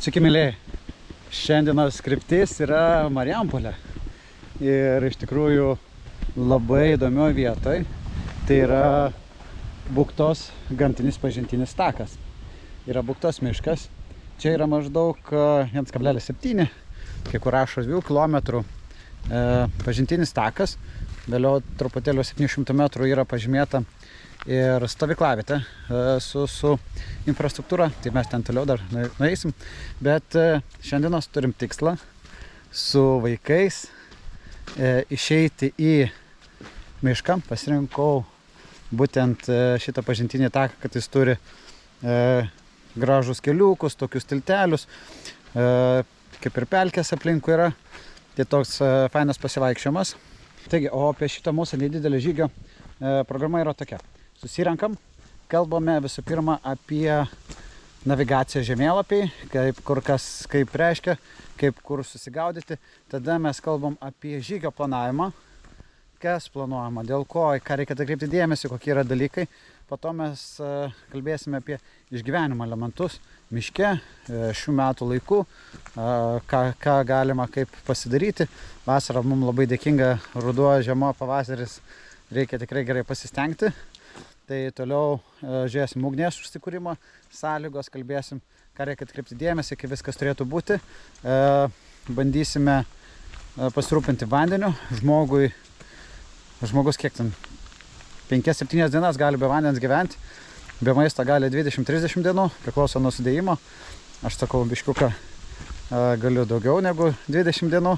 Sveiki, mėlyje. Šiandienos kryptis yra Marijampolė. Ir iš tikrųjų labai įdomioje vietoje. Tai yra Buktos gamtinis pažintinis takas. Yra Buktos miškas. Čia yra maždaug 1,7, kai kur rašo 2 km pažintinis takas. Vėliau truputėlio 700 metrų yra pažymėta ir stovyklavietė su infrastruktūra, tai mes ten toliau dar nueisim. Bet šiandienos turim tikslą su vaikais išeiti į mišką. Pasirinkau būtent šitą pažintinį taką, kad jis turi gražus keliukus, tokius tiltelius, kaip ir pelkės aplinkui yra. Tai toks fainas pasivaikščiojimas. Taigi, o apie šitą mūsų nedidelį žygio programa yra tokia. Susirenkam, kalbame visų pirma apie navigaciją žemėlapiai, kaip reiškia, kaip kur susigaudyti. Tada mes kalbam apie žygio planavimą, kas planuojama, dėl ko, ką reikia atkreipti dėmesį, kokie yra dalykai. Po to mes kalbėsime apie išgyvenimo elementus miške šių metų laikų, ką galima kaip pasidaryti. Vasara mums labai dėkinga, ruduo, žiema, pavasaris, reikia tikrai gerai pasistengti. Tai toliau žiūrėsim ugnies užsikūrimo sąlygos, kalbėsim, ką reikia atkreipti dėmesį, kaip viskas turėtų būti. Bandysime pasirūpinti vandeniu. Žmogus kiek ten 5-7 dienas gali be vandens gyventi, be maisto gali 20-30 dienų, priklauso nuo sudėjimo. Aš sakau, biškiuką galiu daugiau negu 20 dienų,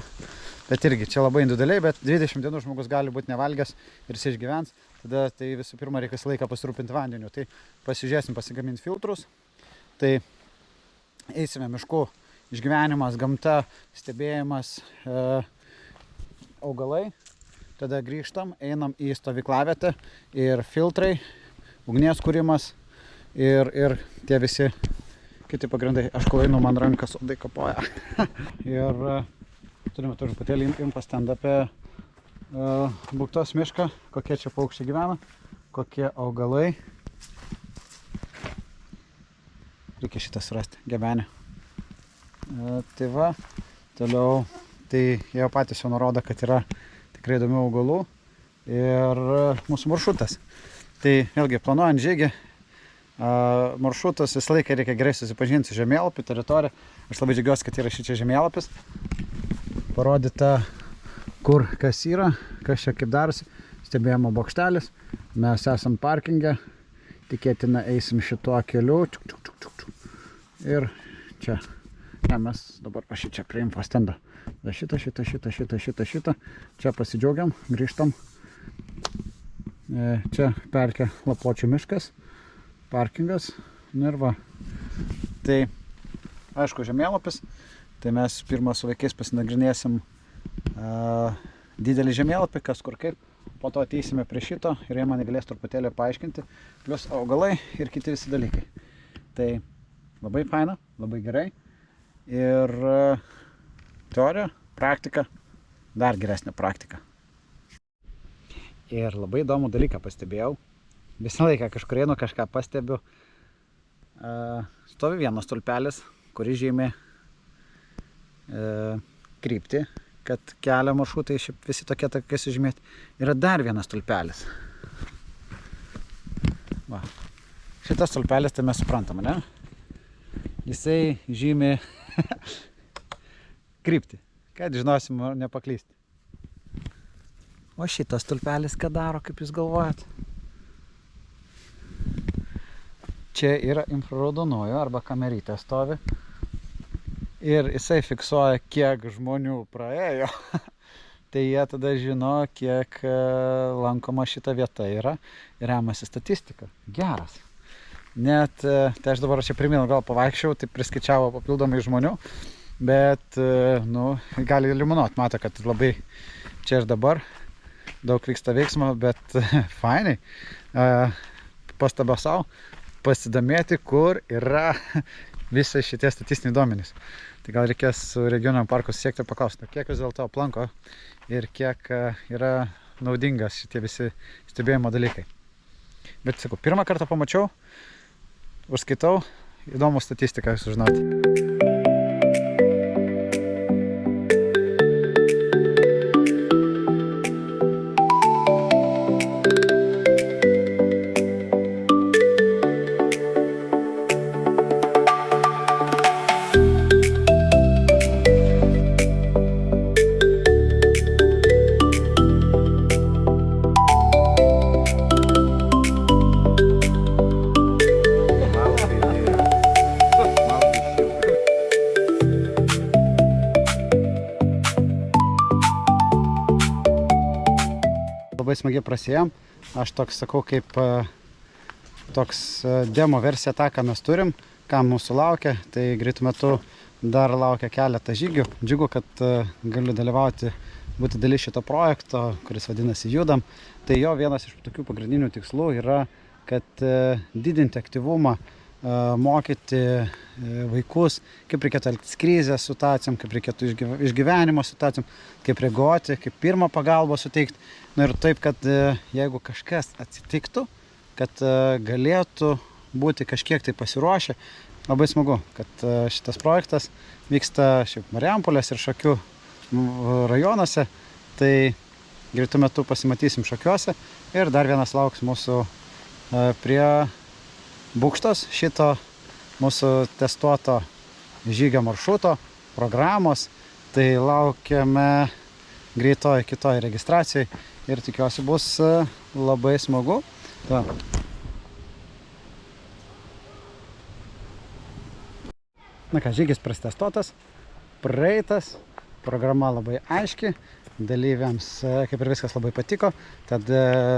bet irgi čia labai individualiai, bet 20 dienų žmogus gali būti nevalgęs ir jis išgyvens. Tada tai visų pirma reikia laiką pasirūpinti vandeniu. Tai pasižiūrėsim pasigaminti filtrus. Tai eisime miškų, išgyvenimas, gamta, stebėjimas, augalai. Tada grįžtam, einam į stovyklavietę ir filtrai, ugnies kūrimas ir tie visi kiti pagrindai. Aš kol einu, man rankas odai kapoja. Ir turime truputėlį impastend apie Buktos mišką, kokie čia paukščiai gyvena, kokie augalai. Reikia šitą surasti, gebenį. Tai va, toliau, tai jie patys jau nurodo, kad yra tikrai įdomių augalų ir mūsų maršrutas. Tai vėlgi, planuojant žygį, maršrutas visą laiką reikia gerai susipažinti su žemėlapiu, teritorija. Aš labai džiaugiuosi, kad yra šičia žemėlapis. Parodyta, kur kas yra, kas čia kaip darosi. Stebėjimo bokštelis. Mes esam parkinge. Tikėtina eisim šituo keliu. Ir čia. Ne, mes dabar aš čia prie infostendo. Šitą. Čia pasidžiaugiam, grįžtam. Čia pelkė Lapuočių miškas. Parkingas. Ir va. Tai, aišku, žemėlapis. Tai mes pirmą su vaikais pasinagrinėsim didelį žemėlapį, kas kur kaip. Po to ateisime prie šito ir jie mane galės truputėlį paaiškinti. Plius augalai ir kiti visi dalykai. Tai labai faina, labai gerai. Ir teorija, praktika, dar geresnė praktika. Ir labai įdomų dalyką pastebėjau. Visą laiką kažkur einu, kažką pastebiu. Stovi vienas stulpelis, kuris žymi kryptį, kad kelio maršrutai šiaip visi tokie sužymėti. Yra dar vienas stulpelis. Va. Šitas stulpelis, tai mes suprantam, ne? Jisai žymi kryptį, kad žinosim nepaklysti. O šitas stulpelis ką daro, kaip jūs galvojat? Čia yra infraraudonojo arba kamerytė stovi. Ir jisai fiksuoja, kiek žmonių praėjo. Tai jie tada žino, kiek lankoma šita vieta yra ir remasi statistika. Geras. Net, tai aš dabar čia primenu, gal pavaikščiau, tai priskaičiavo papildomai žmonių. Bet, gali iliuminuoti, mato, kad labai čia ir dabar daug vyksta veiksmo, bet fainai. Pastaba savo, pasidomėti, kur yra visi šitie statistiniai duomenys. Tai gal reikės su regioniniam parku siekti ir paklausti, kiek vis dėlto aplanko ir kiek yra naudingas šitie visi stebėjimo dalykai. Bet sakau, pirmą kartą pamačiau, užskaitau, įdomų statistiką sužinoti. labai smagiai prasėjom. Aš toks sakau, kaip toks demo versija tą, ką mes turim, ką mūsų laukia. Tai greitų metu dar laukia keletą žygių. Džiugu, kad galiu dalyvauti, būti dalis šito projekto, kuris vadinasi Judam. Tai jo vienas iš tokių pagrindinių tikslų yra, kad didinti aktyvumą, mokyti vaikus, kaip reikėtų elgtis krizės situacijom, kaip reikėtų išgyvenimo situacijom, kaip reaguoti, kaip pirmą pagalbą suteikti. Ir taip, kad jeigu kažkas atsitiktų, kad galėtų būti kažkiek tai pasiruošę. Labai smagu, kad šitas projektas vyksta šiaip Marijampolės ir Šakių rajonuose. Tai greitu metu pasimatysim Šakiuose ir dar vienas lauks mūsų prie Bukštos šito mūsų testuoto žygio maršruto, programos. Tai laukiame greitoj kitoj registracijai ir tikiuosi bus labai smagu. Na ką, žygis pratestuotas, praeitas, programa labai aiški, dalyviams kaip ir viskas labai patiko, tad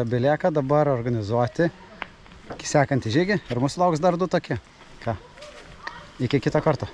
belieka dabar organizuoti sekantį žygį ir mūsų lauks dar 2 tokie. Ką, iki kito karto.